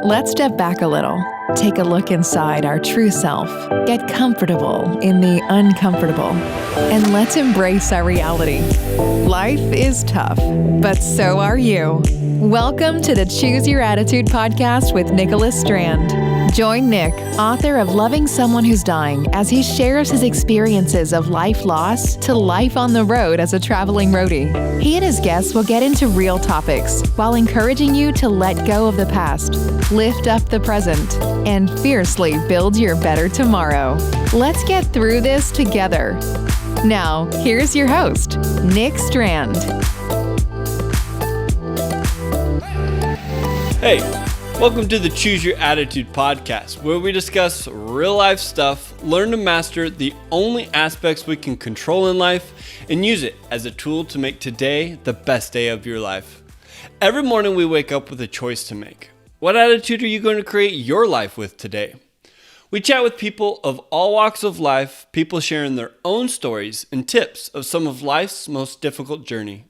Let's step back a little, take a look inside our true self, get comfortable in the uncomfortable, and let's embrace our reality. Life is tough, but so are you. Welcome to the Choose Your Attitude podcast with Nicholas Strand. Join Nick, author of Loving Someone Who's Dying, as he shares his experiences of life loss to life on the road as a traveling roadie. He and his guests will get into real topics while encouraging you to let go of the past, lift up the present, and fiercely build your better tomorrow. Let's get through this together. Now, here's your host, Nick Strand. Hey, welcome to the Choose Your Attitude podcast, where we discuss real life stuff, learn to master the only aspects we can control in life, and use it as a tool to make today the best day of your life. Every morning we wake up with a choice to make. What attitude are you going to create your life with today? We chat with people of all walks of life, people sharing their own stories and tips of some of life's most difficult journey.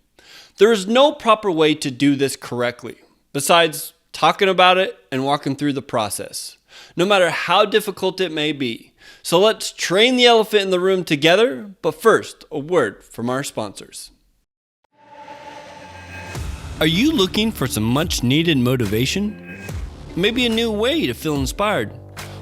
There is no proper way to do this correctly, besides talking about it and walking through the process, no matter how difficult it may be. So let's train the elephant in the room together, but first, a word from our sponsors. Are you looking for some much needed motivation? Maybe a new way to feel inspired?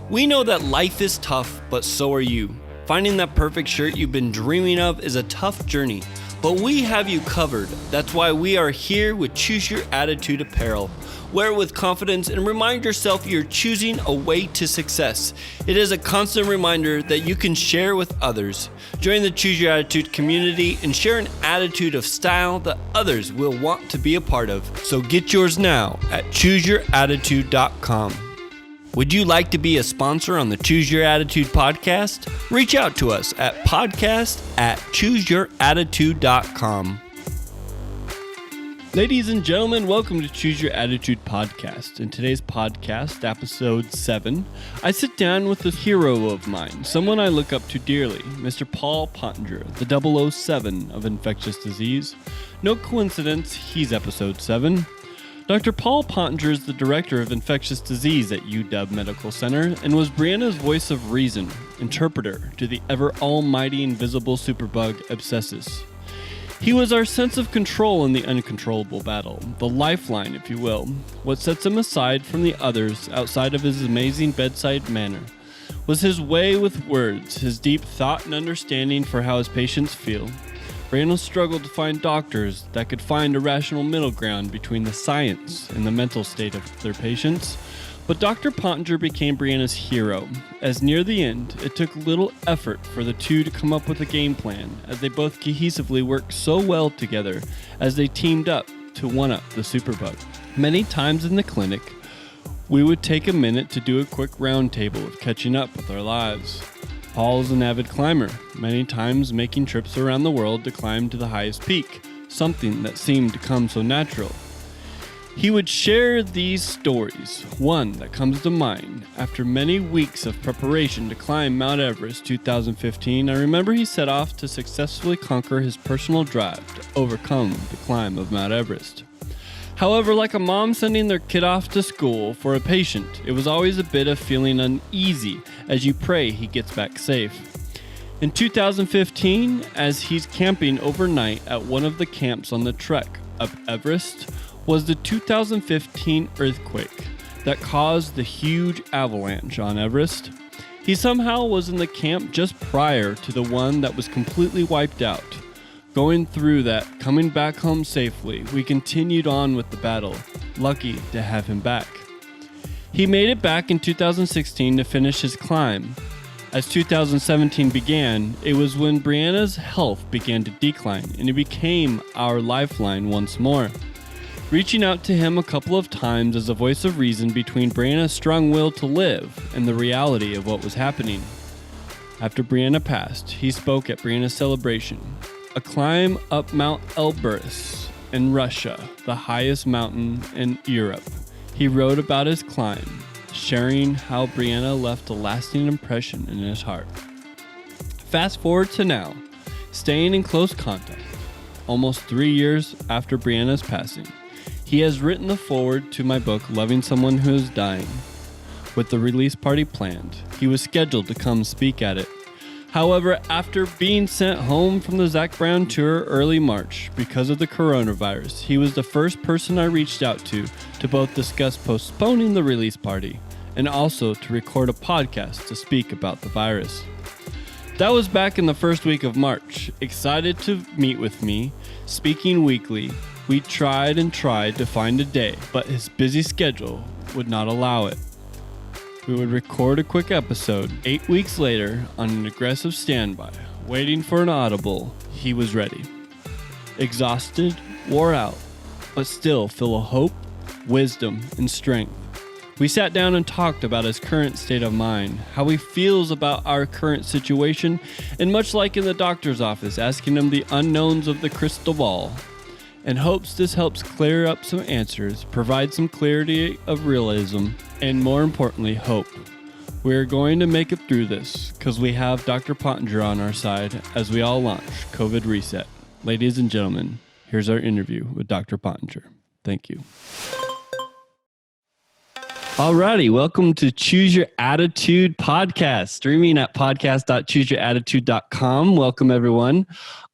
We know that life is tough, but so are you. Finding that perfect shirt you've been dreaming of is a tough journey, but we have you covered. That's why we are here with Choose Your Attitude apparel. Wear it with confidence and remind yourself you're choosing a way to success. It is a constant reminder that you can share with others. Join the Choose Your Attitude community and share an attitude of style that others will want to be a part of. So get yours now at chooseyouratitude.com. Would you like to be a sponsor on the Choose Your Attitude podcast? Reach out to us at podcast@chooseyouratitude.com. Ladies and gentlemen, welcome to Choose Your Attitude podcast. In today's podcast, episode 7, I sit down with a hero of mine, someone I look up to dearly, Mr. Paul Pottinger, the 007 of Infectious Disease. No coincidence, he's episode 7. Dr. Paul Pottinger is the director of Infectious Disease at UW Medical Center and was Brianna's voice of reason, interpreter to the ever-almighty invisible superbug abscessus. He was our sense of control in the uncontrollable battle, the lifeline, if you will. What sets him aside from the others outside of his amazing bedside manner was his way with words, his deep thought and understanding for how his patients feel. Brianna struggled to find doctors that could find a rational middle ground between the science and the mental state of their patients. But Dr. Pottinger became Brianna's hero, as near the end, it took little effort for the two to come up with a game plan, as they both cohesively worked so well together as they teamed up to one-up the superbug. Many times in the clinic, we would take a minute to do a quick roundtable of catching up with our lives. Paul's an avid climber, many times making trips around the world to climb to the highest peak, something that seemed to come so natural. He would share these stories. One that comes to mind, after many weeks of preparation to climb Mount Everest 2015, I remember he set off to successfully conquer his personal drive to overcome the climb of Mount Everest. However, like a mom sending their kid off to school for a patient, it was always a bit of feeling uneasy as you pray he gets back safe. In 2015, as he's camping overnight at one of the camps on the trek up Everest, was the 2015 earthquake that caused the huge avalanche on Everest. He somehow was in the camp just prior to the one that was completely wiped out. Going through that, coming back home safely, we continued on with the battle, lucky to have him back. He made it back in 2016 to finish his climb. As 2017 began, it was when Brianna's health began to decline and he became our lifeline once more. Reaching out to him a couple of times as a voice of reason between Brianna's strong will to live and the reality of what was happening. After Brianna passed, he spoke at Brianna's celebration, a climb up Mount Elbrus in Russia, the highest mountain in Europe. He wrote about his climb, sharing how Brianna left a lasting impression in his heart. Fast forward to now, staying in close contact, almost 3 years after Brianna's passing. He has written the foreword to my book, Loving Someone Who is Dying. With the release party planned, he was scheduled to come speak at it. However, after being sent home from the Zach Brown tour early March because of the coronavirus, he was the first person I reached out to both discuss postponing the release party and also to record a podcast to speak about the virus. That was back in the first week of March. Excited to meet with me, speaking weekly, we tried to find a day, but his busy schedule would not allow it. We would record a quick episode. 8 weeks later, on an aggressive standby, waiting for an audible, he was ready. Exhausted, wore out, but still full of hope, wisdom, and strength. We sat down and talked about his current state of mind, how he feels about our current situation, and much like in the doctor's office, asking him the unknowns of the crystal ball, and hopes this helps clear up some answers, provide some clarity of realism, and more importantly, hope. We are going to make it through this because we have Dr. Pottinger on our side as we all launch COVID Reset. Ladies and gentlemen, here's our interview with Dr. Pottinger. Thank you. Alrighty, welcome to Choose Your Attitude podcast, streaming at podcast.chooseyouratitude.com. Welcome, everyone.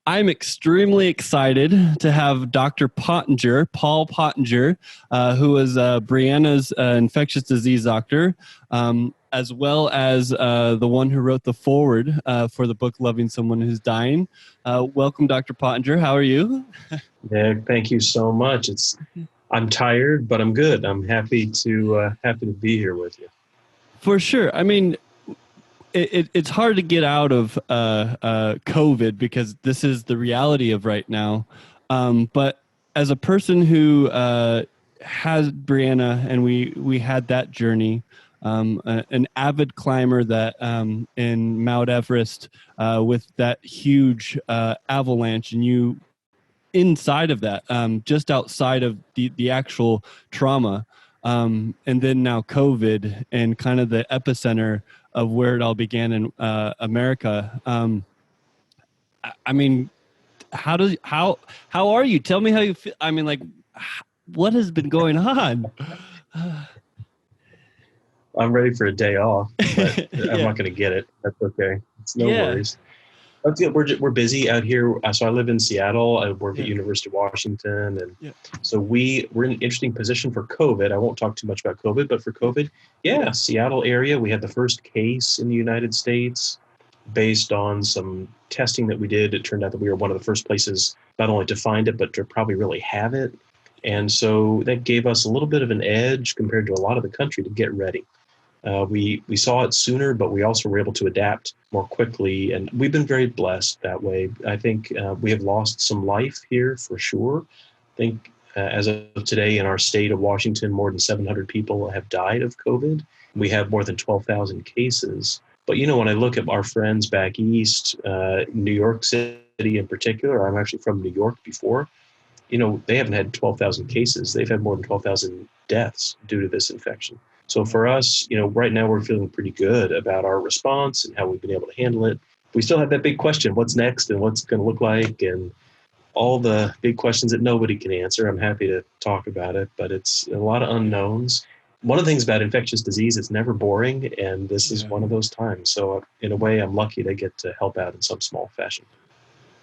I'm extremely excited to have Dr. Pottinger, Paul Pottinger, who is Brianna's infectious disease doctor, as well as the one who wrote the foreword for the book Loving Someone Who's Dying. Welcome, Dr. Pottinger. How are you? Yeah, thank you so much. I'm tired, but I'm good. I'm happy to be here with you. For sure. I mean, it's hard to get out of COVID because this is the reality of right now. But as a person who has Brianna and we had that journey, an avid climber that in Mount Everest with that huge avalanche, and you inside of that, just outside of the actual trauma, and then now COVID and kind of the epicenter of where it all began in America. I mean, how are you? Tell me how you feel. I mean, like, what has been going on? I'm ready for a day off, but Yeah. I'm not going to get it. That's okay. It's no worries. But yeah, we're busy out here. So I live in Seattle. I work at University of Washington, and so we're in an interesting position for COVID. I won't talk too much about COVID, but for COVID, Seattle area, we had the first case in the United States based on some testing that we did. It turned out that we were one of the first places not only to find it, but to probably really have it. And so that gave us a little bit of an edge compared to a lot of the country to get ready. We saw it sooner, but we also were able to adapt more quickly, and we've been very blessed that way. I think we have lost some life here for sure. I think as of today in our state of Washington, more than 700 people have died of COVID. We have more than 12,000 cases. But, when I look at our friends back east, New York City in particular, I'm actually from New York before, they haven't had 12,000 cases. They've had more than 12,000 deaths due to this infection. So for us, right now we're feeling pretty good about our response and how we've been able to handle it. We still have that big question, what's next and what's going to look like, and all the big questions that nobody can answer. I'm happy to talk about it, but it's a lot of unknowns. One of the things about infectious disease, it's never boring, and this is one of those times. So in a way, I'm lucky to get to help out in some small fashion.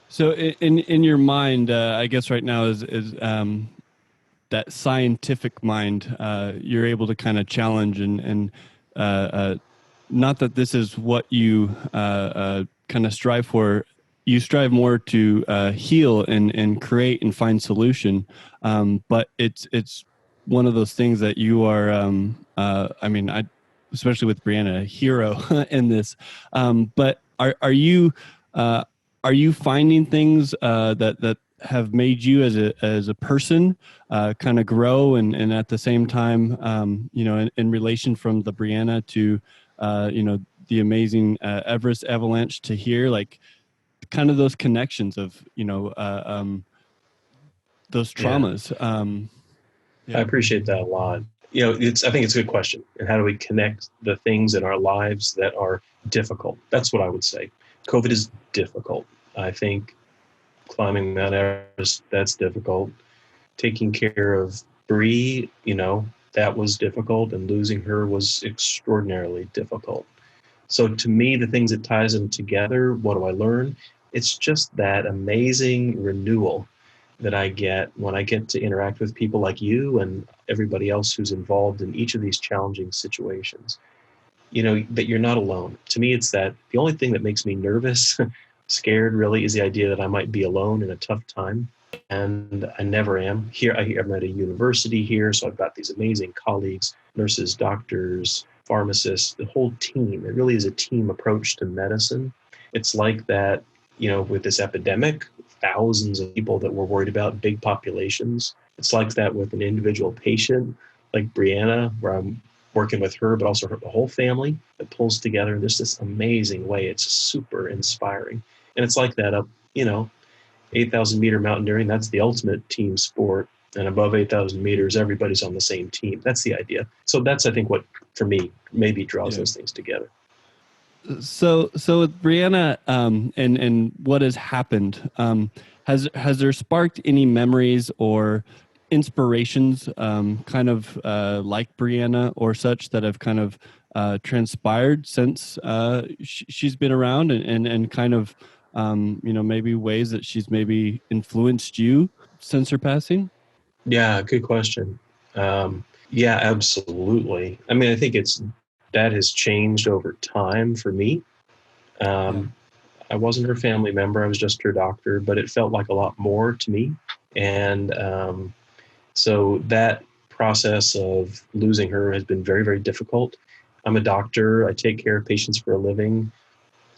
So in your mind, I guess right now is that scientific mind, you're able to kind of challenge and not that this is what you kind of strive for. You strive more to heal and create and find solution. But it's one of those things that you are, especially with Brianna, a hero in this. But are you finding things that have made you as a person kind of grow and at the same time, in relation from the Brianna to, the amazing Everest avalanche to here, like kind of those connections of, those traumas. I appreciate that a lot. I think it's a good question. And how do we connect the things in our lives that are difficult? That's what I would say. COVID is difficult. I think climbing Mount Everest, that's difficult. Taking care of Bree, that was difficult, and losing her was extraordinarily difficult. So to me, the things that ties them together, what do I learn? It's just that amazing renewal that I get when I get to interact with people like you and everybody else who's involved in each of these challenging situations. That you're not alone. To me, it's that the only thing that makes me nervous, scared really, is the idea that I might be alone in a tough time. And I never am. Here, I'm at a university here, so I've got these amazing colleagues, nurses, doctors, pharmacists, the whole team. It really is a team approach to medicine. It's like that, with this epidemic, thousands of people that we're worried about, big populations. It's like that with an individual patient like Brianna, where I'm working with her, but also the whole family that pulls together in this amazing way. It's super inspiring. And it's like that up, 8,000 meter mountaineering. That's the ultimate team sport. And above 8,000 meters, everybody's on the same team. That's the idea. So that's, I think, what, for me, maybe draws those things together. So with Brianna, and what has happened, has there sparked any memories or inspirations, kind of like Brianna or such, that have kind of transpired since she's been around, and kind of maybe ways that she's maybe influenced you since her passing? Yeah, good question. Yeah, absolutely. I mean, I think that has changed over time for me. I wasn't her family member. I was just her doctor, but it felt like a lot more to me. And so that process of losing her has been very, very difficult. I'm a doctor. I take care of patients for a living.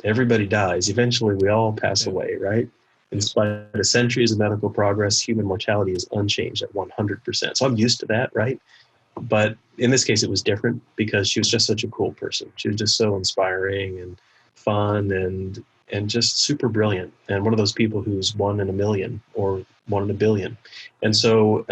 Everybody dies. Eventually, we all pass away, right? In spite of centuries of medical progress, human mortality is unchanged at 100%. So I'm used to that, right? But in this case, it was different because she was just such a cool person. She was just so inspiring and fun and just super brilliant. And one of those people who's 1 in a million or 1 in a billion. And so,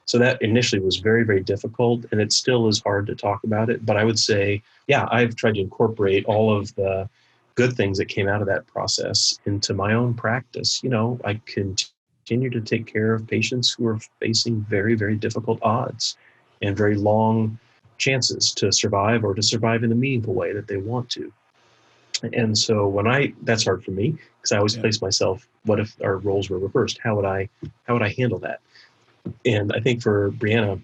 so that initially was very, very difficult, and it still is hard to talk about it. But I would say, yeah, I've tried to incorporate all of the good things that came out of that process into my own practice. I continue to take care of patients who are facing very, very difficult odds and very long chances to survive, or to survive in the meaningful way that they want to. And so that's hard for me, because I always place myself, what if our roles were reversed? How would I handle that? And I think for Brianna,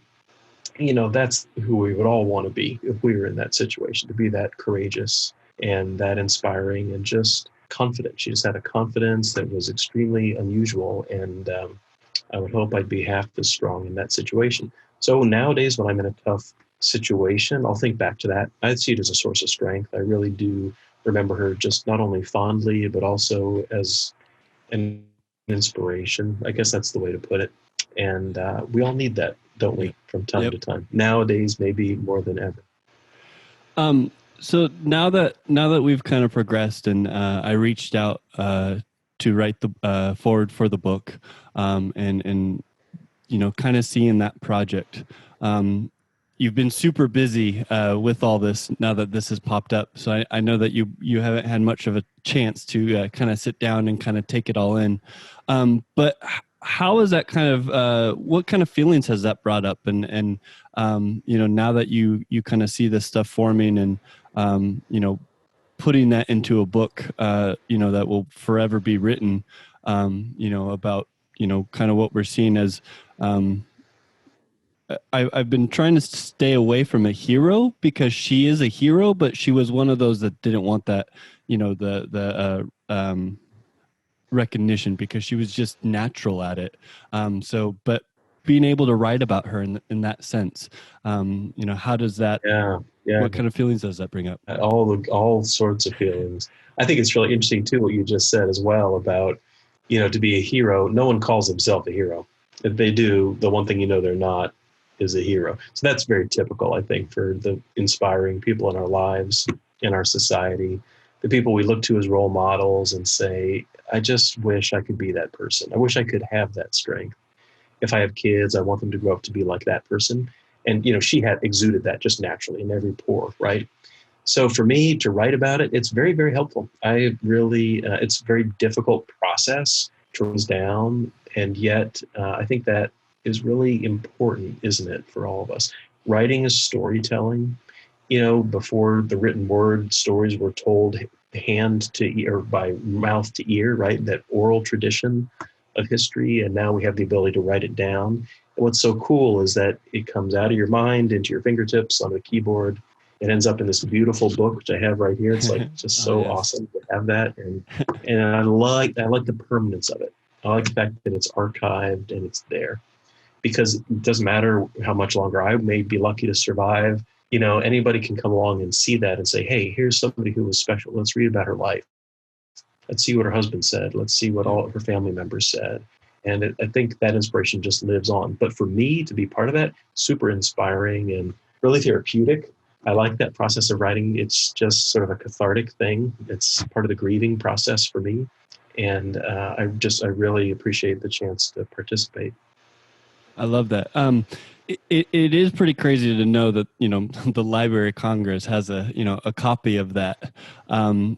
that's who we would all want to be if we were in that situation, to be that courageous and that inspiring and just confident. She just had a confidence that was extremely unusual. And I would hope I'd be half as strong in that situation. So nowadays, when I'm in a tough situation, I'll think back to that. I'd see it as a source of strength. I really do remember her just not only fondly, but also as an inspiration. I guess that's the way to put it. And we all need that, don't we, from time to time? Nowadays, maybe more than ever. So now that we've kind of progressed, and I reached out to write the foreword for the book, and kind of seeing that project. You've been super busy with all this now that this has popped up. So I know that you haven't had much of a chance to kind of sit down and kind of take it all in. But how is that kind of, what kind of feelings has that brought up? And now that you kind of see this stuff forming, and, putting that into a book, that will forever be written, about, kind of what we're seeing as, I've been trying to stay away from a hero, because she is a hero, but she was one of those that didn't want that, the recognition, because she was just natural at it. But being able to write about her in that sense, how does that? Yeah. What kind of feelings does that bring up? All sorts of feelings. I think it's really interesting too what you just said as well about, to be a hero. No one calls themselves a hero. If they do, the one thing they're not is a hero. So that's very typical, I think, for the inspiring people in our lives, in our society, the people we look to as role models and say, I just wish I could be that person. I wish I could have that strength. If I have kids, I want them to grow up to be like that person. And, she had exuded that just naturally in every pore, right? So for me to write about it, it's very, very helpful. I really, it's a very difficult process to run down. And yet I think that is really important, isn't it, for all of us? Writing is storytelling. Before the written word, stories were told hand to ear, by mouth to ear, right? That oral tradition of history. And now we have the ability to write it down. And what's so cool is that it comes out of your mind into your fingertips on a keyboard. It ends up in this beautiful book, which I have right here. It's like just so yes. awesome to have that. And I like the permanence of it. I like the fact that it's archived and it's there, because it doesn't matter how much longer I may be lucky to survive. Anybody can come along and see that and say, hey, here's somebody who was special. Let's read about her life. Let's see what her husband said. Let's see what all her family members said. And I think that inspiration just lives on. But for me to be part of that, super inspiring and really therapeutic. I like that process of writing. It's just sort of a cathartic thing. It's part of the grieving process for me. And I really appreciate the chance to participate. I love that. It is pretty crazy to know that, the Library of Congress has a copy of that, and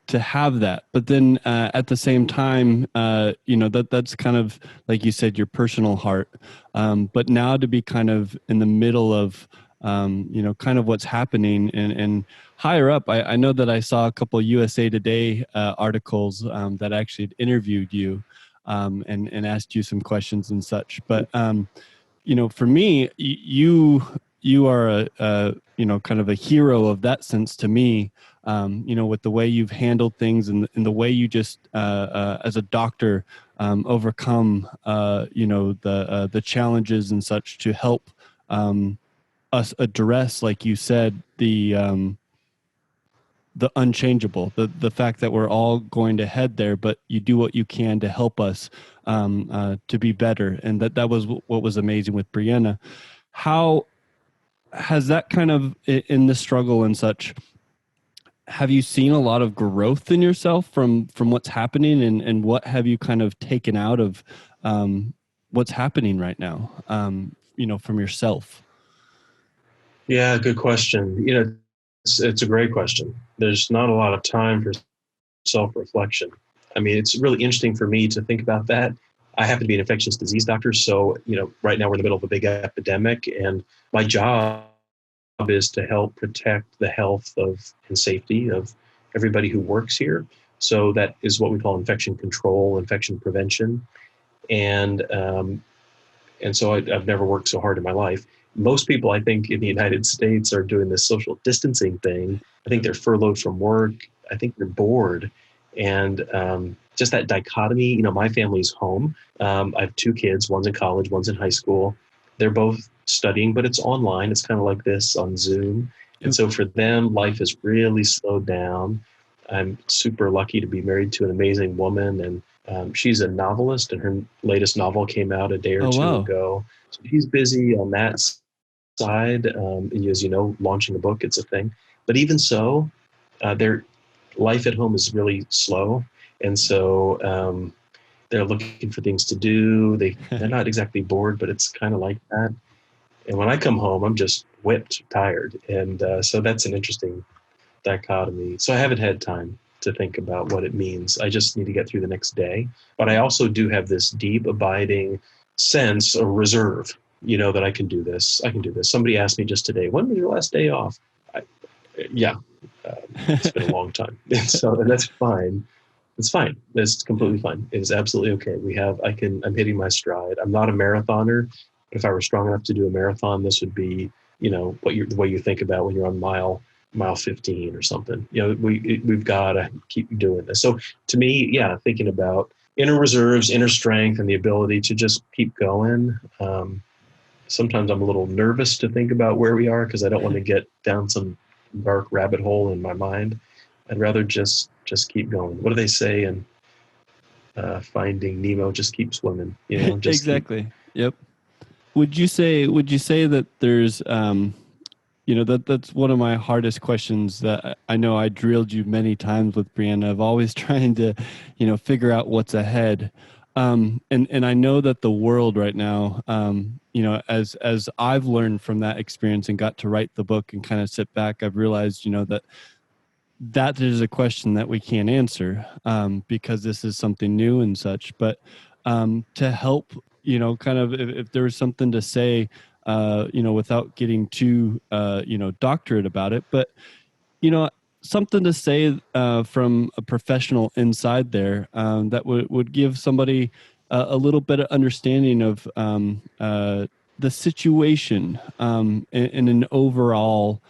to have that. But then at the same time, that's kind of, like you said, your personal heart. But now to be kind of in the middle of, kind of what's happening and higher up. I know that I saw a couple of USA Today articles that actually interviewed you. And asked you some questions and such. But for me, you are a kind of a hero of that sense to me. With the way you've handled things and the way you just as a doctor overcome the challenges and such to help us address, like you said, the unchangeable, the fact that we're all going to head there, but you do what you can to help us to be better. And that was what was amazing with Brianna. How has that kind of, in the struggle and such, have you seen a lot of growth in yourself from what's happening, and what have you kind of taken out of what's happening right now, from yourself? Yeah, good question. It's a great question. There's not a lot of time for self-reflection. I mean, it's really interesting for me to think about that. I happen to be an infectious disease doctor, so right now we're in the middle of a big epidemic, and my job is to help protect the health and safety of everybody who works here. So that is what we call infection control, infection prevention, and so I've never worked so hard in my life. Most people, I think, in the United States are doing this social distancing thing. I think they're furloughed from work. I think they're bored. And just that dichotomy, my family's home. I have two kids. One's in college, one's in high school. They're both studying, but it's online. It's kind of like this on Zoom. And so for them, life has really slowed down. I'm super lucky to be married to an amazing woman, and she's a novelist, and her latest novel came out a day or two ago. So she's busy on that side. And as you know, launching a book, it's a thing. But even so, their life at home is really slow. And so they're looking for things to do. They're not exactly bored, but it's kind of like that. And when I come home, I'm just whipped, tired. And so that's an interesting dichotomy. So I haven't had time to think about what it means. I just need to get through the next day. But I also do have this deep, abiding sense of reserve, that I can do this. I can do this. Somebody asked me just today, when was your last day off? It's been a long time. And that's fine. It's fine. It's completely fine. It is absolutely okay. I'm hitting my stride. I'm not a marathoner. If I were strong enough to do a marathon, this would be, the way you think about when you're on mile 15 or something. We've got to keep doing this. So to me, thinking about inner reserves, inner strength, and the ability to just keep going. Sometimes I'm a little nervous to think about where we are because I don't want to get down some dark rabbit hole in my mind. I'd rather just keep going. What do they say in Finding Nemo? Just keep swimming. Just exactly. Yep. Would you say that there's that's one of my hardest questions that I know I drilled you many times with Brianna, of always trying to, figure out what's ahead. And I know that the world right now, as I've learned from that experience and got to write the book and kind of sit back, I've realized, that is a question that we can't answer because this is something new and such. But to help kind of if there was something to say, without getting too, doctorate about it, but, something to say from a professional inside there that would give somebody a little bit of understanding of the situation in an overall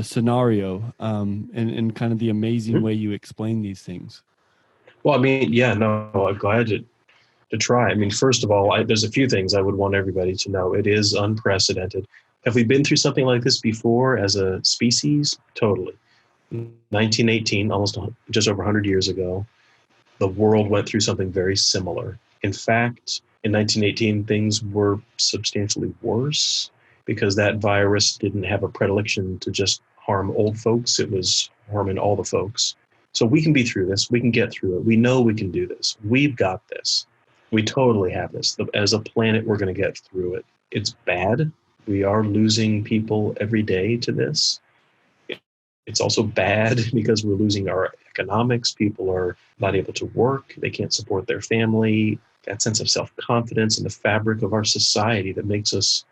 scenario, and kind of the amazing way you explain these things. Well, I mean, yeah, no, I'm glad to try. I mean, first of all, there's a few things I would want everybody to know. It is unprecedented. Have we been through something like this before as a species? Totally. 1918, almost just over 100 years ago, the world went through something very similar. In fact, in 1918, things were substantially worse because that virus didn't have a predilection to just harm old folks. It was harming all the folks. So we can be through this. We can get through it. We know we can do this. We've got this. We totally have this. As a planet, we're going to get through it. It's bad. We are losing people every day to this. It's also bad because we're losing our economics. People are not able to work. They can't support their family. That sense of self-confidence and the fabric of our society that makes us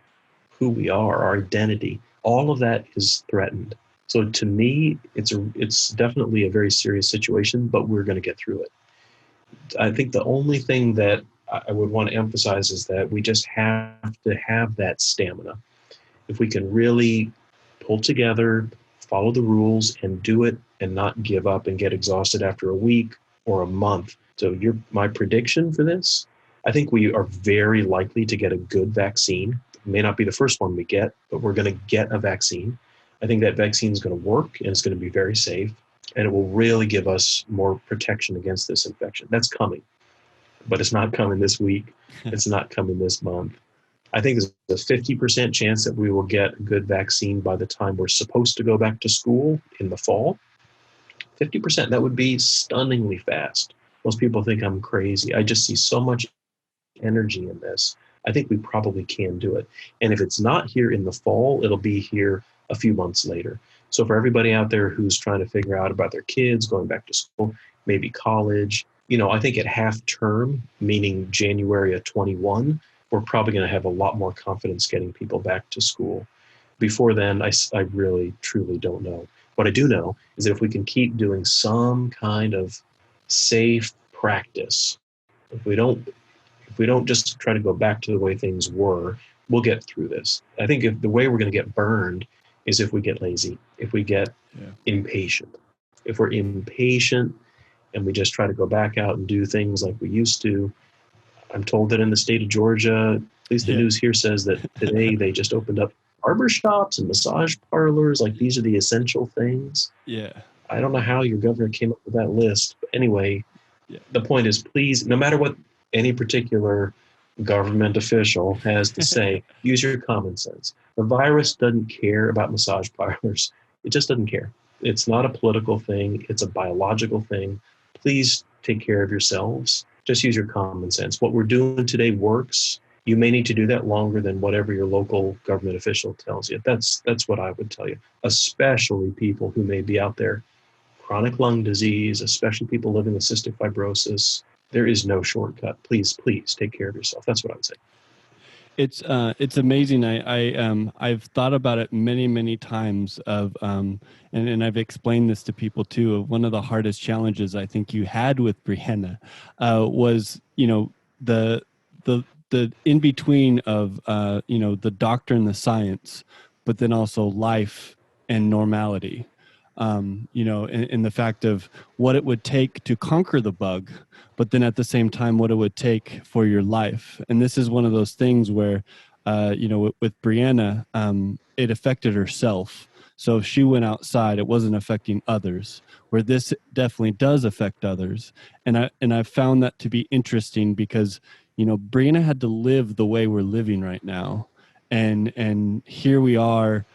who we are, our identity, all of that is threatened. So to me, it's definitely a very serious situation, but we're going to get through it. I think the only thing that I would want to emphasize is that we just have to have that stamina. If we can really pull together, follow the rules, and do it and not give up and get exhausted after a week or a month. So my prediction for this, I think we are very likely to get a good vaccine. It may not be the first one we get, but we're going to get a vaccine. I think that vaccine is going to work and it's going to be very safe, and it will really give us more protection against this infection. That's coming, but it's not coming this week. It's not coming this month. I think there's a 50% chance that we will get a good vaccine by the time we're supposed to go back to school in the fall. 50%, that would be stunningly fast. Most people think I'm crazy. I just see so much energy in this. I think we probably can do it. And if it's not here in the fall, it'll be here a few months later. So for everybody out there who's trying to figure out about their kids going back to school, maybe college, I think at half term, meaning January of 21, we're probably going to have a lot more confidence getting people back to school. Before then, I really, truly don't know. What I do know is that if we can keep doing some kind of safe practice, if we don't just try to go back to the way things were, we'll get through this. I think the way we're going to get burned is if we get lazy, if we get impatient. If we're impatient and we just try to go back out and do things like we used to, I'm told that in the state of Georgia, at least the news here says that today they just opened up barber shops and massage parlors. Like, these are the essential things. Yeah. I don't know how your governor came up with that list. But anyway, the point is, please, no matter what any particular government official has to say, use your common sense. The virus doesn't care about massage parlors. It just doesn't care. It's not a political thing. It's a biological thing. Please take care of yourselves. Just use your common sense. What we're doing today works. You may need to do that longer than whatever your local government official tells you. That's what I would tell you, especially people who may be out there. Chronic lung disease, especially people living with cystic fibrosis. There is no shortcut. Please take care of yourself. That's what I would say. It's amazing. I've thought about it many times and I've explained this to people too. One of the hardest challenges I think you had with Brianna was, the in between of, the doctor and the science, but then also life and normality. In the fact of what it would take to conquer the bug, but then at the same time, what it would take for your life. And this is one of those things where, with Brianna, it affected herself. So if she went outside, it wasn't affecting others, where this definitely does affect others. And I found that to be interesting because, Brianna had to live the way we're living right now. And here we are,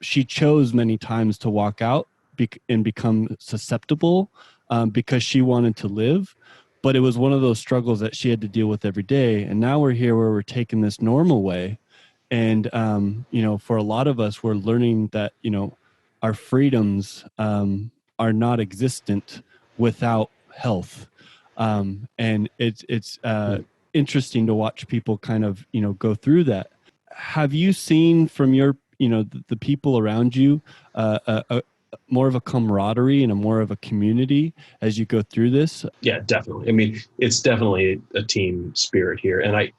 she chose many times to walk out and become susceptible because she wanted to live. But it was one of those struggles that she had to deal with every day. And now we're here where we're taking this normal way. And, for a lot of us, we're learning that, our freedoms are not existent without health. And it's interesting to watch people kind of, go through that. Have you seen from your, the people around you, more of a camaraderie and a more of a community as you go through this? Yeah, definitely. I mean, it's definitely a team spirit here. And I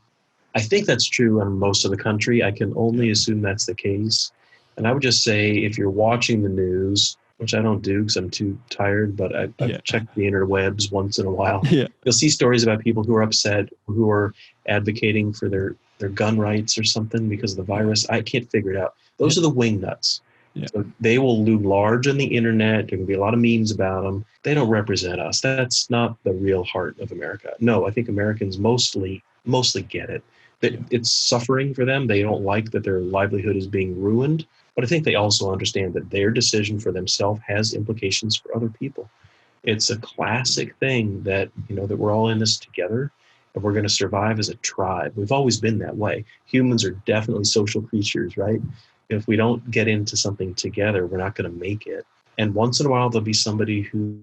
think that's true in most of the country. I can only assume that's the case. And I would just say, if you're watching the news, which I don't do because I'm too tired, but I've checked the interwebs once in a while. Yeah. You'll see stories about people who are upset, who are advocating for their gun rights or something because of the virus. I can't figure it out. Those are the wingnuts. Yeah. So they will loom large on the internet. There can be a lot of memes about them. They don't represent us. That's not the real heart of America. No, I think Americans mostly get it. That it's suffering for them. They don't like that their livelihood is being ruined. But I think they also understand that their decision for themselves has implications for other people. It's a classic thing that, that we're all in this together and we're going to survive as a tribe. We've always been that way. Humans are definitely social creatures, right? If we don't get into something together, we're not going to make it. And once in a while, there'll be somebody who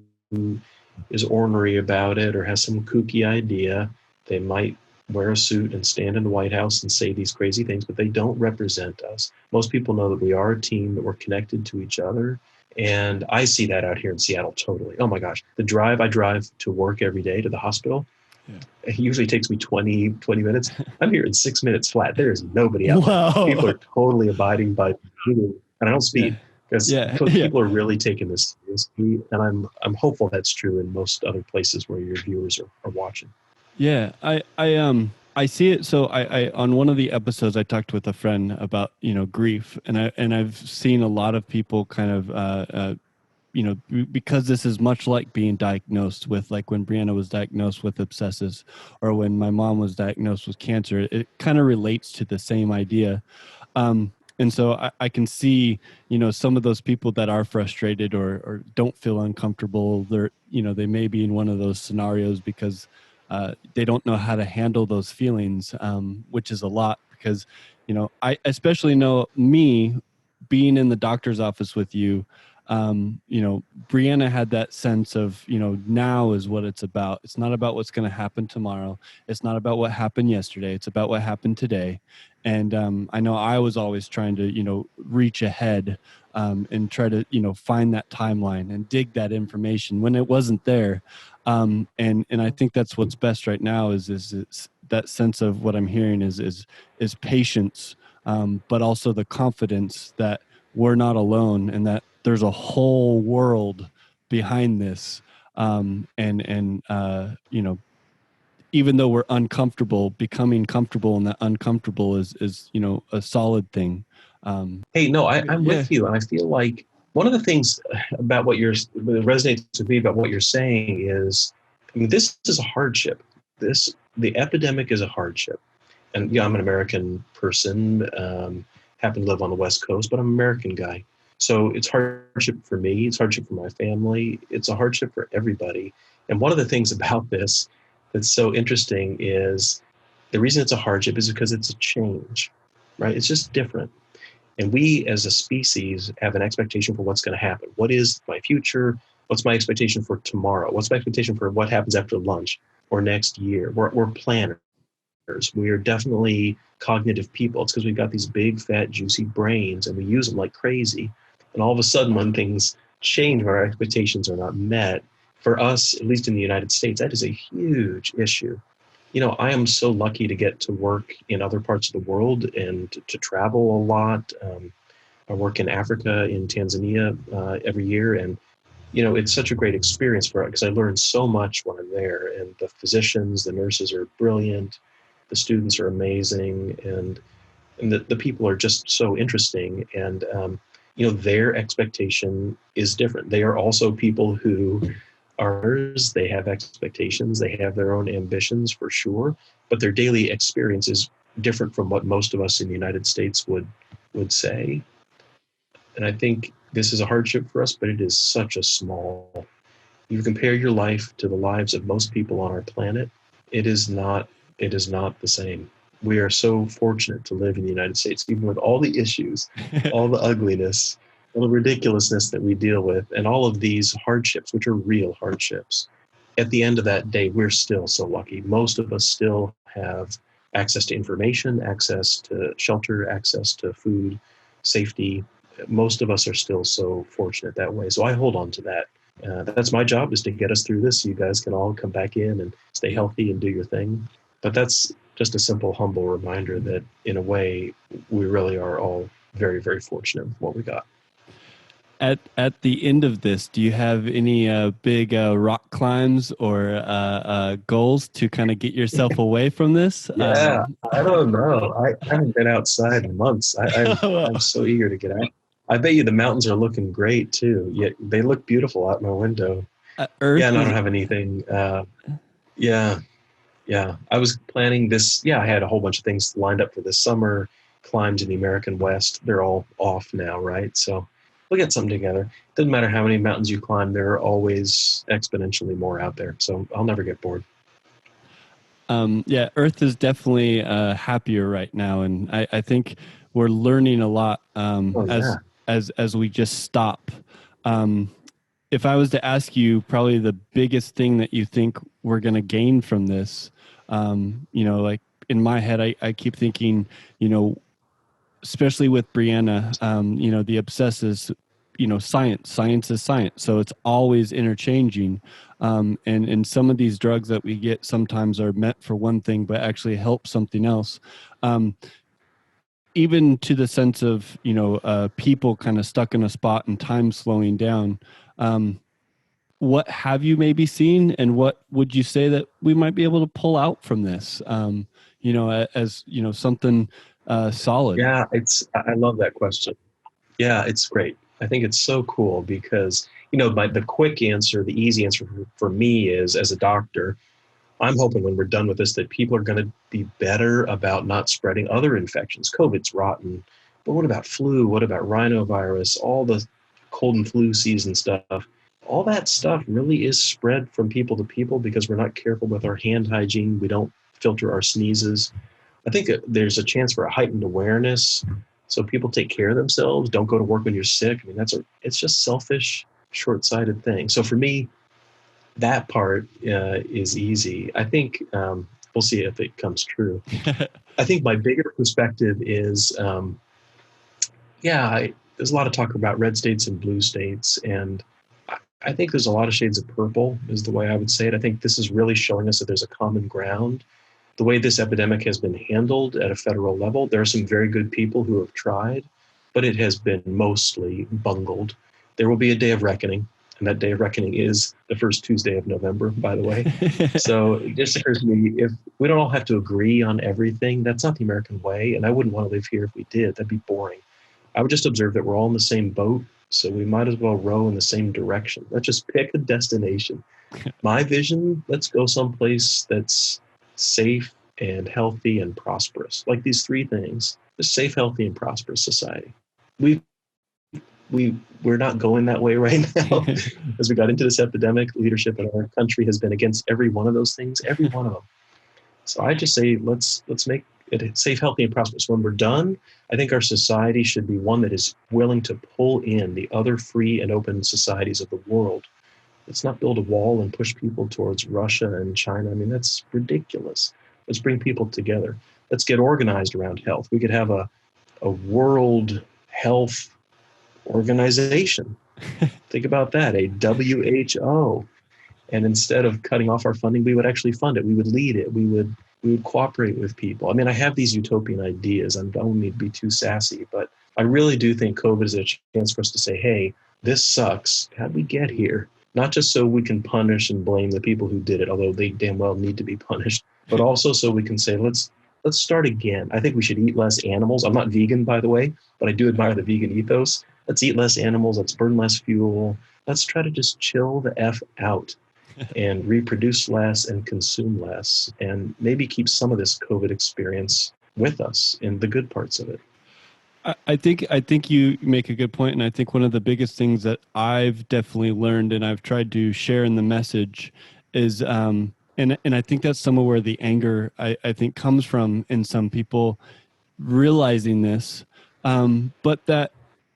is ornery about it or has some kooky idea. They might wear a suit and stand in the White House and say these crazy things, but they don't represent us. Most people know that we are a team, that we're connected to each other. And I see that out here in Seattle totally. Oh my gosh. I drive to work every day to the hospital. Yeah. It usually takes me 20 minutes. I'm here in 6 minutes flat. There is nobody out there. People are totally abiding by and I don't speed because people are really taking this seriously. And I'm hopeful that's true in most other places where your viewers are watching. Yeah, I see it. So I on one of the episodes I talked with a friend about, grief, and I've seen a lot of people kind of because this is much like being diagnosed with, like when Brianna was diagnosed with abscesses or when my mom was diagnosed with cancer, it kind of relates to the same idea. And so I can see, some of those people that are frustrated or don't feel uncomfortable, they may be in one of those scenarios because they don't know how to handle those feelings, which is a lot because, I especially know me being in the doctor's office with you. Brianna had that sense of, now is what it's about. It's not about what's going to happen tomorrow. It's not about what happened yesterday. It's about what happened today. And I know I was always trying to, reach ahead and try to, find that timeline and dig that information when it wasn't there. And I think that's what's best right now is that sense of what I'm hearing is patience, but also the confidence that we're not alone and that there's a whole world behind this. Even though we're uncomfortable, becoming comfortable in that uncomfortable is a solid thing. Hey, no, I'm with you. And I feel like one of the things about that resonates with me about what you're saying is, this is a hardship. The epidemic is a hardship. And I'm an American person, happen to live on the West Coast, but I'm an American guy. So it's hardship for me. It's hardship for my family. It's a hardship for everybody. And one of the things about this that's so interesting is the reason it's a hardship is because it's a change, right? It's just different. And we as a species have an expectation for what's going to happen. What is my future? What's my expectation for tomorrow? What's my expectation for what happens after lunch or next year? We're planners. We are definitely cognitive people. It's because we've got these big, fat, juicy brains and we use them like crazy. And all of a sudden, when things change, when our expectations are not met, for us, at least in the United States, that is a huge issue. I am so lucky to get to work in other parts of the world and to travel a lot. I work in Africa, in Tanzania every year. And, it's such a great experience because I learn so much when I'm there. And the physicians, the nurses are brilliant. The students are amazing. And the people are just so interesting. And, their expectation is different. They are also people who they have expectations, they have their own ambitions for sure, but their daily experience is different from what most of us in the United States would say. And I think this is a hardship for us, but it is such a small. You compare your life to the lives of most people on our planet, it is not the same. We are so fortunate to live in the United States, even with all the issues, all the ugliness, all the ridiculousness that we deal with, and all of these hardships, which are real hardships. at the end of that day, we're still so lucky. Most of us still have access to information, access to shelter, access to food, safety. Most of us are still so fortunate that way. So I hold on to that. That's my job, is to get us through this so you guys can all come back in and stay healthy and do your thing. But that's just a simple, humble reminder that in a way, we really are all very, very fortunate with what we got. At the end of this, do you have any big rock climbs or goals to kind of get yourself away from this? Yeah, I don't know. I haven't been outside in months. I'm Well, so eager to get out. I bet you the mountains are looking great too. Yeah, they look beautiful out my window. Yeah, Earth and I is don't have anything. Yeah, yeah. I was planning this. Yeah, I had a whole bunch of things lined up for this summer. Climbs in the American West. They're all off now, right? So we'll get something together. Doesn't matter how many mountains you climb. There are always exponentially more out there. So I'll never get bored. yeah, Earth is definitely happier right now, and I think we're learning a lot Oh yeah. as we just stop. Um, if I was to ask you, probably the biggest thing that you think we're going to gain from this, like in my head, I keep thinking, you know, especially with Brianna, the obsesses, science is science. So it's always interchanging. And some of these drugs that we get sometimes are meant for one thing, but actually help something else. Um, Even to the sense of, people kind of stuck in a spot and time slowing down. What have you maybe seen, and what would you say that we might be able to pull out from this? As something solid. Yeah, I love that question. Yeah, it's great. I think it's so cool because, the quick answer, the easy answer for me is, as a doctor, I'm hoping when we're done with this that people are going to be better about not spreading other infections. COVID's rotten, but what about flu? What about rhinovirus? All the cold and flu season stuff. All that stuff really is spread from people to people because we're not careful with our hand hygiene. We don't filter our sneezes. I think there's a chance for a heightened awareness. So people take care of themselves. Don't go to work when you're sick. I mean, it's just selfish, short-sighted thing. So for me, that part is easy. I think we'll see if it comes true. I think my bigger perspective is, there's a lot of talk about red states and blue states, and I think there's a lot of shades of purple, is the way I would say it. I think this is really showing us that there's a common ground. The way this epidemic has been handled at a federal level, there are some very good people who have tried, but it has been mostly bungled. There will be a day of reckoning, and that day of reckoning is the first Tuesday of November, by the way. So it just occurs to me, if we don't all have to agree on everything, that's not the American way, and I wouldn't want to live here if we did. That'd be boring. I would just observe that we're all in the same boat, so we might as well row in the same direction. Let's just pick a destination. My vision, let's go someplace that's safe and healthy and prosperous. Like these three things: a safe, healthy, and prosperous society. We we're not going that way right now. As we got into this epidemic, leadership in our country has been against every one of those things, every one of them. So I just say let's make it safe, healthy, and prosperous. When we're done, I think our society should be one that is willing to pull in the other free and open societies of the world. Let's not build a wall and push people towards Russia and China. I mean, that's ridiculous. Let's bring people together. Let's get organized around health. We could have a world health organization. Think about that, a WHO. And instead of cutting off our funding, we would actually fund it. We would lead it. We would cooperate with people. I mean, I have these utopian ideas. I don't need to be too sassy, but I really do think COVID is a chance for us to say, hey, this sucks. How'd we get here? Not just so we can punish and blame the people who did it, although they damn well need to be punished, but also so we can say, let's start again. I think we should eat less animals. I'm not vegan, by the way, but I do admire the vegan ethos. Let's eat less animals. Let's burn less fuel. Let's try to just chill the F out and reproduce less and consume less, and maybe keep some of this COVID experience with us in the good parts of it. I think you make a good point, and I think one of the biggest things that I've definitely learned, and I've tried to share in the message, is and I think that's somewhere where the anger I think comes from in some people realizing this, but that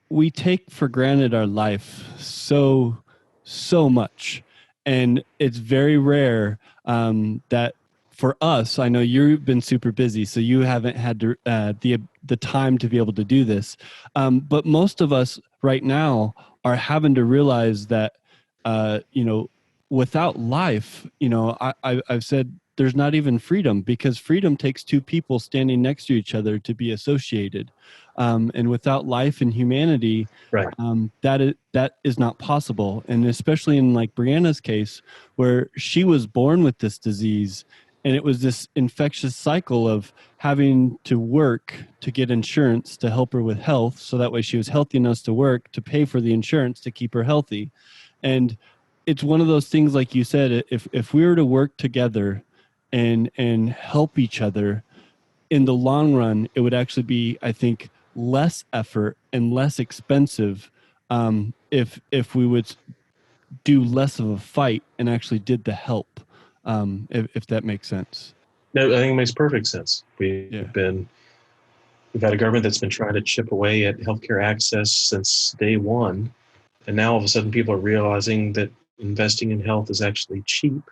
we take for granted our life so much, And it's very rare that for us, I know you've been super busy, so you haven't had the time to be able to do this. But most of us right now are having to realize that, without life, I've said there's not even freedom, because freedom takes two people standing next to each other to be associated. And without life and humanity, Right. That is not possible. And especially in like Brianna's case, where she was born with this disease, and it was this infectious cycle of having to work to get insurance to help her with health, so that way she was healthy enough to work to pay for the insurance to keep her healthy. And it's one of those things, like you said, if we were to work together and help each other, in the long run, it would actually be, I think, less effort and less expensive, if we would do less of a fight and actually did the help, if that makes sense. No, I think it makes perfect sense. We've had a government that's been trying to chip away at healthcare access since day one, and now all of a sudden people are realizing that investing in health is actually cheap.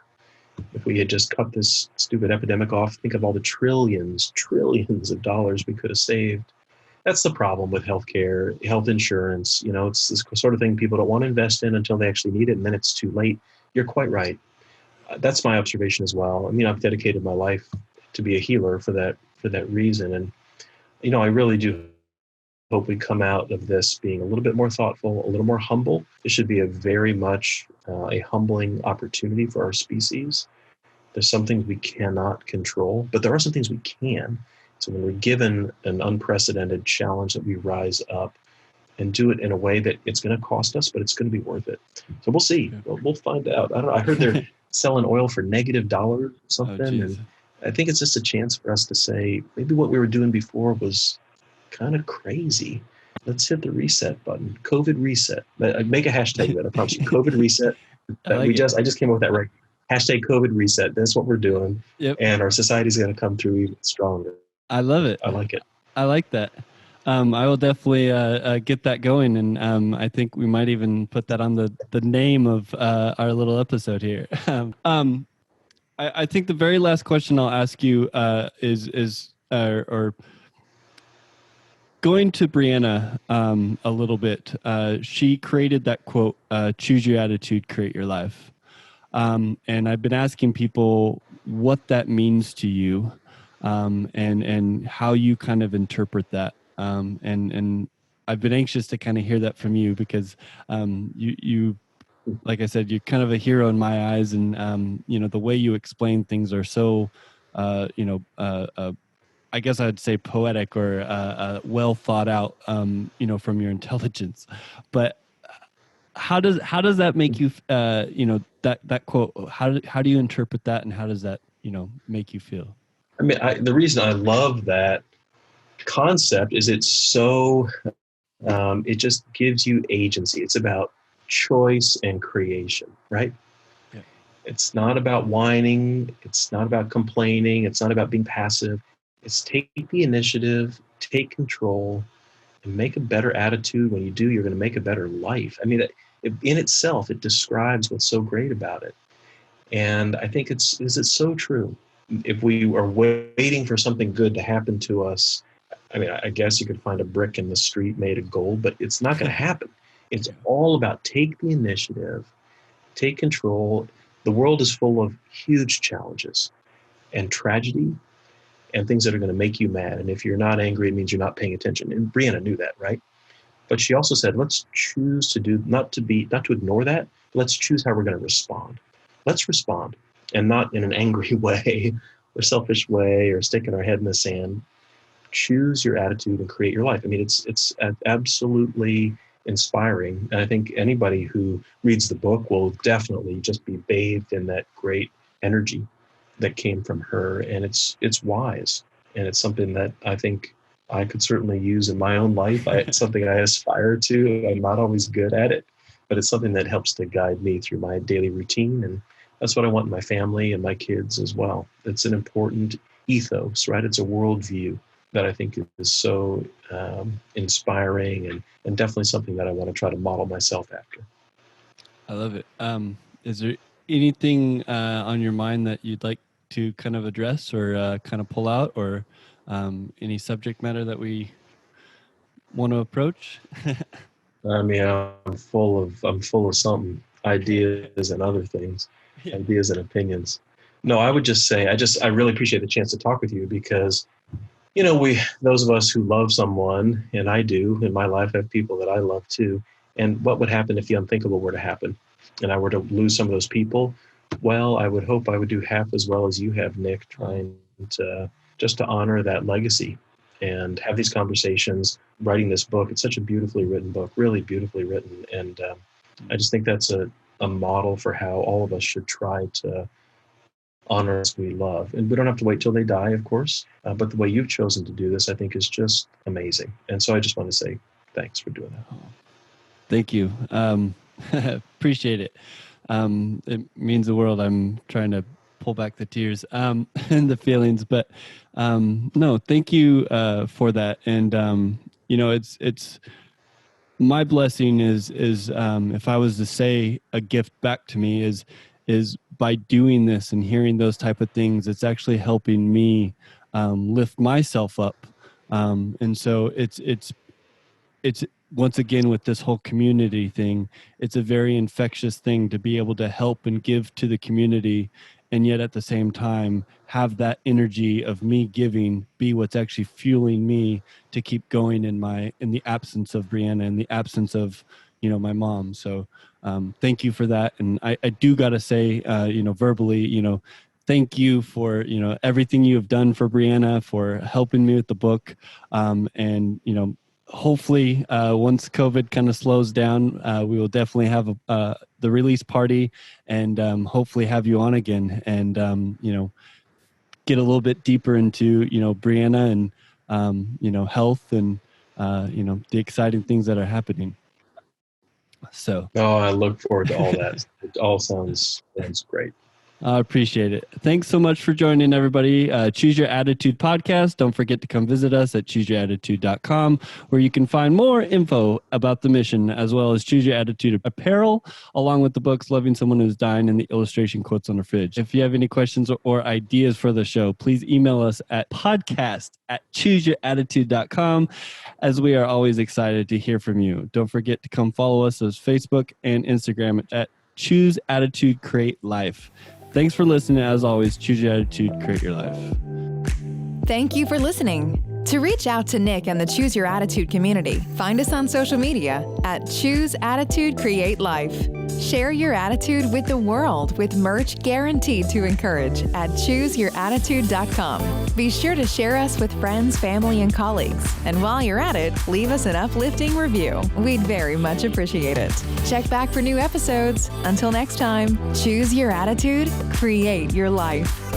If we had just cut this stupid epidemic off, think of all the trillions of dollars we could have saved. That's the problem with healthcare, health insurance. It's this sort of thing people don't want to invest in until they actually need it, and then it's too late. You're quite right. That's my observation as well. I mean, I've dedicated my life to be a healer for that reason, and I really do hope we come out of this being a little bit more thoughtful, a little more humble. It should be a very much a humbling opportunity for our species. There's some things we cannot control, but there are some things we can. So when we're given an unprecedented challenge, that we rise up and do it in a way that it's going to cost us, but it's going to be worth it. So we'll see. We'll find out. I don't know. I heard they're selling oil for $- or something. And I think it's just a chance for us to say, maybe what we were doing before was kind of crazy. Let's hit the reset button. COVID reset. Make a hashtag of that. I promise you. COVID reset. I just came up with that right. Hashtag COVID reset. That's what we're doing. Yep. And our society's going to come through even stronger. I love it. I like it. I like that. I will definitely get that going, and I think we might even put that on the name of our little episode here. I think the very last question I'll ask you is going to Brianna a little bit. She created that quote, "Choose your attitude, create your life." And I've been asking people what that means to you, and how you kind of interpret that. And I've been anxious to kind of hear that from you, because you, like I said, you're kind of a hero in my eyes, and the way you explain things are so, I guess I'd say poetic, or well thought out, from your intelligence. But how does that make you, that quote, how do you interpret that, and how does that, make you feel? I mean, the reason I love that concept is it's so, it just gives you agency. It's about choice and creation, right? Yeah. It's not about whining. It's not about complaining. It's not about being passive. It's take the initiative, take control, and make a better attitude. When you do, you're going to make a better life. I mean, in itself, it describes what's so great about it. And I think it's so true. If we are waiting for something good to happen to us, I mean, I guess you could find a brick in the street made of gold, but it's not going to happen. It's all about take the initiative, take control. The world is full of huge challenges and tragedy and things that are going to make you mad. And if you're not angry, it means you're not paying attention. And Brianna knew that, right? But she also said, let's choose to do, not to ignore that. Let's choose how we're going to respond. Let's respond, and not in an angry way or selfish way or sticking our head in the sand. Choose your attitude and create your life. I mean, it's absolutely inspiring. And I think anybody who reads the book will definitely just be bathed in that great energy that came from her. And it's wise. And it's something that I think I could certainly use in my own life. It's something I aspire to. I'm not always good at it, but it's something that helps to guide me through my daily routine. And that's what I want in my family and my kids as well. It's an important ethos, right? It's a worldview that I think is so inspiring, and definitely something that I want to try to model myself after. I love it. Is there anything on your mind that you'd like to kind of address or kind of pull out, or any subject matter that we want to approach? I mean, I'm full of something, ideas and other things, ideas and opinions. No, I would just say, I really appreciate the chance to talk with you because, those of us who love someone, and I do in my life, I have people that I love too. And what would happen if the unthinkable were to happen and I were to lose some of those people? Well, I would hope I would do half as well as you have, Nick, trying to just to honor that legacy and have these conversations, writing this book. It's such a beautifully written book, really beautifully written. And I just think that's a model for how all of us should try to honor those we love. And we don't have to wait till they die, of course. But the way you've chosen to do this, I think, is just amazing. And so I just want to say thanks for doing that. Thank you. Appreciate it. It means the world. I'm trying to pull back the tears and the feelings, but no, thank you for that. And it's my blessing is if I was to say a gift back to me is by doing this and hearing those type of things, it's actually helping me lift myself up. And so it's once again, with this whole community thing, it's a very infectious thing to be able to help and give to the community, and yet at the same time have that energy of me giving be what's actually fueling me to keep going in the absence of Brianna, in the absence of my mom. So thank you for that. And I do gotta say, verbally, thank you for everything you have done for Brianna, for helping me with the book, and hopefully once COVID kind of slows down, we will definitely have the release party, and hopefully have you on again, and get a little bit deeper into Brianna and health and the exciting things that are happening. So I look forward to all that. It all sounds great. I appreciate it. Thanks so much for joining, everybody. Choose Your Attitude podcast. Don't forget to come visit us at chooseyouratitude.com, where you can find more info about the mission, as well as Choose Your Attitude apparel, along with the books Loving Someone Who's Dying and the illustration quotes on the fridge. If you have any questions or ideas for the show, please email us at podcast@chooseyouratitude.com, as we are always excited to hear from you. Don't forget to come follow us on Facebook and Instagram at Choose Attitude Create Life. Thanks for listening. As always, choose your attitude, create your life. Thank you for listening. To reach out to Nick and the Choose Your Attitude community, find us on social media at Choose Attitude Create Life. Share your attitude with the world with merch guaranteed to encourage at ChooseYourAttitude.com. Be sure to share us with friends, family, and colleagues. And while you're at it, leave us an uplifting review. We'd very much appreciate it. Check back for new episodes. Until next time, choose your attitude, create your life.